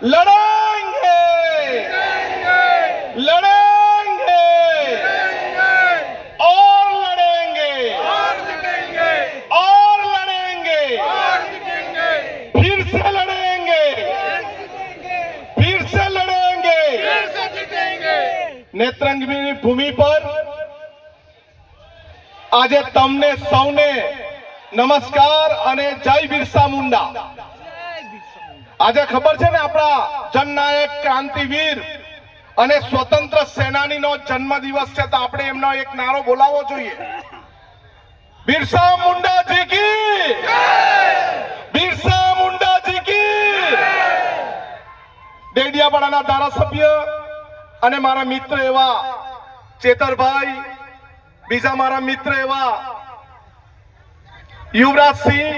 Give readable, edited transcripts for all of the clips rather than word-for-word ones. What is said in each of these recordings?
लड़ेंगे लड़ेंगे और लड़ेंगे और लड़ेंगे फिर से लड़ेंगे फिर से लड़ेंगे नेत्रंगी भूमि पर आज तमने सौने नमस्कार અને જય બિરસા મુંડા। આજે ખબર છે ને આપણા જનનાયક ક્રાંતિવીર અને સ્વતંત્ર સેનાનીનો જન્મદિવસ છે તો આપણે એમનો એક નારો બોલાવવો જોઈએ। બિરસા મુંડાજી કી બિરસા મુંડાજી કી। ડેડિયાપાડાના ધારાસભ્ય અને મારા મિત્ર એવા ચેતરભાઈ, બીજા મારા મિત્ર એવા युवराज सिंह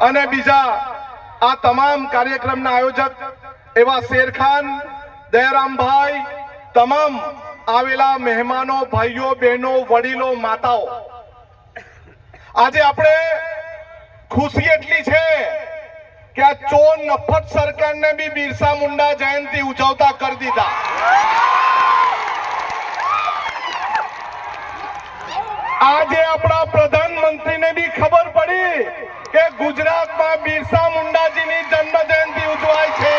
અને બીજા આ તમામ કાર્યક્રમના આયોજક એવા શેરખાન, દયારામ ભાઈ, તમામ આવેલા મહેમાનો, ભાઈઓ, બહેનો, વડીલો, માતાઓ, આજે આપણે ખુશી એટલી છે કે આ ચોર નફત સરકારને બી બિરસા મુંડા જયંતિ ઉજવતા કરી દીધા। આજે આપણા પ્રધાનમંત્રીને બી ખબર પડી કે ગુજરાતમાં બિરસા મુંડાજીની જન્મ જયંતિ ઉજવાય છે।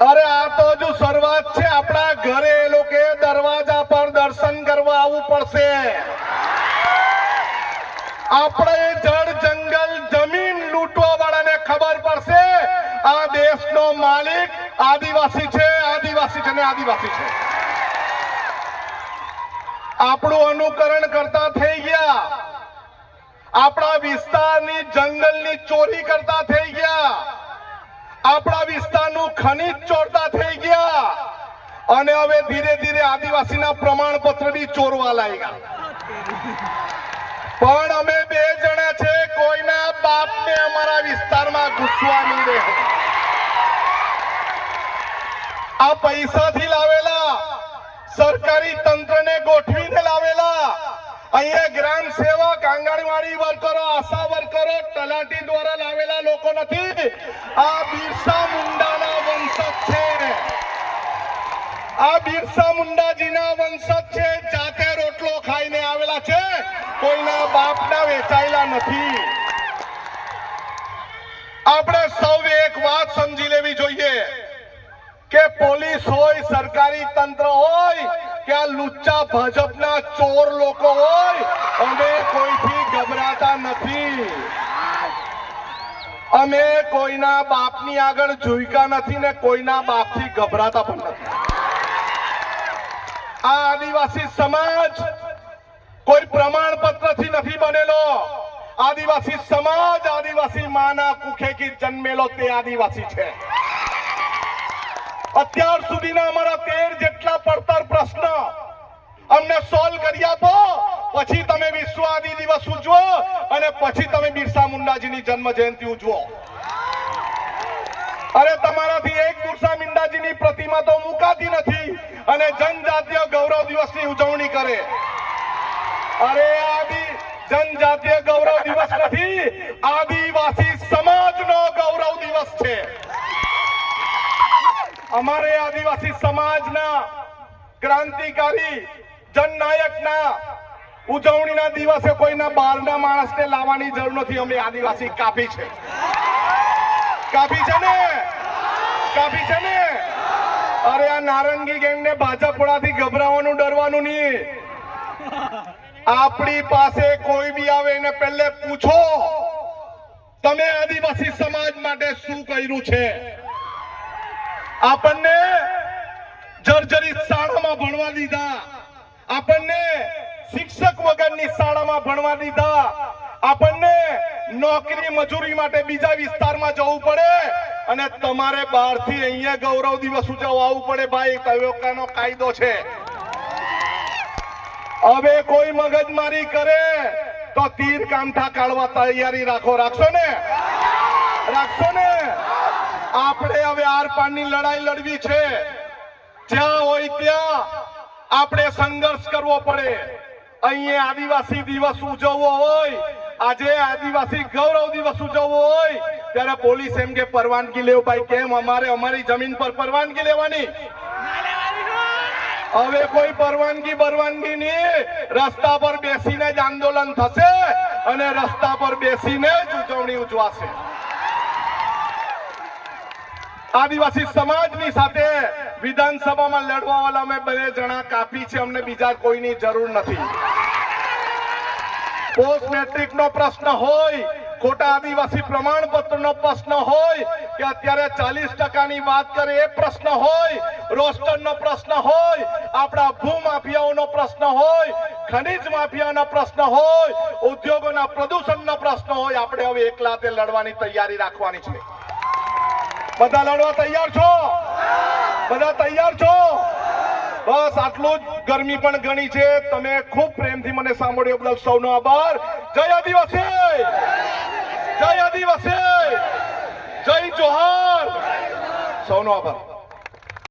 અરે આ તો હજુ શરૂઆત છે। આપણા ઘરે એ લોકોએ દરવાજા પર દર્શન કરવા આવવું પડશે। આપણે જળ જંગલ જમીન લૂંટવા વાળાને ખબર પડશે આ દેશનો માલિક આદિવાસી છે, આદિવાસી છે ને આદિવાસી છે। આપણું અનુકરણ કરતા થઈ ગયા, આપણા વિસ્તારની જંગલની ચોરી કરતા થઈ ગયા, આપણા વિસ્તારનું ખનિજ ચોરતા થઈ ગયા અને હવે ધીરે ધીરે આદિવાસીના પ્રમાણપત્ર બી ચોરવા લાગ્યા। પણ અમે બે જણા છે, કોઈના બાપને અમારા વિસ્તારમાં ઘૂસવા નહીં દે। આ પૈસાથી લાવેલા सरकारी तंत्र ने गोठवीने लावेला अहींया ग्राम सेवक, आंगणवाड़ी वर्करो, आशा वर्करो, तलाटी द्वारा लावेला लोको नथी। आ बिरसा मुंडाना वंशज छे, आ बिरसा मुंडाजीना वंशज छे। जाते रोटलो खाईने आवेला छे, कोईना बापना वेचायेला नथी। आपणे सौए एक वात समजी लेवी जोईए કે પોલીસ હોય, સરકારી તંત્ર હોય કે આ લુચ્ચા ભાજપના ચોર લોકો હોય, અમે કોઈથી ગભરાતા નથી। અમે કોઈના બાપની આગળ ઝૂક્યા નથી ને કોઈના બાપથી ગભરાતા પણ નથી। આ આદિવાસી સમાજ કોઈ પ્રમાણપત્રથી નથી બનેલો। આદિવાસી સમાજ આદિવાસી માના કુખેથી જન્મેલો તે આદિવાસી છે। અત્યાર સુધીના અમારા 13 જેટલા પડતર પ્રશ્ન અમને સોલ્વ કરી આપો, પછી તમે વિશ્વ આદિ દિવસ ઉજવો અને પછી તમે બિરસા મુંડાજીની જન્મ જયંતિ ઉજવો। અરે તમારાથી એક બિરસા મુંડાજીની પ્રતિમા તો મુકાતી નથી અને જનજાતીય ગૌરવ દિવસની ઉજવણી કરે। અરે આદિ જનજાતીય ગૌરવ દિવસ નથી, આદિવાસી સમાજનો ગૌરવ દિવસ છે। અમારે આદિવાસી સમાજના ક્રાંતિકારી જનનાયકના ઉજવણીના દિવસે કોઈના બહારના માણસને લાવવાની જરૂર નથી। અમે આદિવાસી કાફી છે, કાફી છે ને, કાફી છે ને। અરે આ નારંગી ગેંગને ભાજપવાળાથી ગભરાવાનું, ડરવાનું નહીં। આપણી પાસે કોઈ બી આવે એને પહેલે પૂછો તમે આદિવાસી સમાજ માટે શું કર્યું છે। આપણને જર્જરિત શાળામાં ભણવા દીધા, આપણને શિક્ષક વગરની શાળામાં ભણવા દીધા, આપણને નોકરી મજૂરી માટે બીજા વિસ્તારમાં જવું પડે અને તમારે બહારથી અહીંયા ગૌરવ દિવસ ઉજવવા આવવું પડે। ભાઈ તયોકાનો કાયદો છે। હવે કોઈ મગજમારી કરે તો તીર કામઠા કાઢવા તૈયારી રાખો। રાખશો ને, રાખશો ને। આપણે હવે આર પારની લડાઈ લડવી છે। જ્યાં હોય ત્યાં આપણે સંઘર્ષ કરવો પડે। અહીંયા આદિવાસી દિવસ ઉજવવો હોય, આજે આદિવાસી ગૌરવ દિવસ ઉજવવો હોય ત્યારે પોલીસ એમ કે પરવાનગી લેવો. ભાઈ કેમ? અમારે અમારી જમીન પર પરવાનગી લેવાની? હવે કોઈ પરવાનગી નહીં. રસ્તા પર બેસીને જ આંદોલન થશે અને રસ્તા પર બેસીને જ ઉજવણી ઉજવાશે. આદિવાસી સમાજની સાથે વિધાનસભામાં લડવા વાળા અમે બે જણા કાપી છે. અમને બીજા કોઈની જરૂર નથી. પોસ્ટ મેટ્રિક નો પ્રશ્ન હોય, ખોટા આદિવાસી પ્રમાણપત્ર નો પ્રશ્ન હોય કે અત્યારે 40% વાત કરે એ પ્રશ્ન હોય, રોસ્ટર નો પ્રશ્ન હોય, આપણા ભૂમાફિયાઓનો પ્રશ્ન હોય, ખનીજ માફિયાનો પ્રશ્ન હોય, ઉદ્યોગોના પ્રદૂષણનો પ્રશ્ન હોય, આપણે હવે એકલા તે લડવાની તૈયારી રાખવાની છે. બધા લડવા તૈયાર છો? બધા તૈયાર છો? બસ આટલું જ. ગરમી પણ ઘણી છે. તમે ખૂબ પ્રેમથી મને સાંભળ્યો બદલ સૌનો આભાર. જય આદિવાસી, જય આદિવાસી, જય જોહાર. સૌનો આભાર.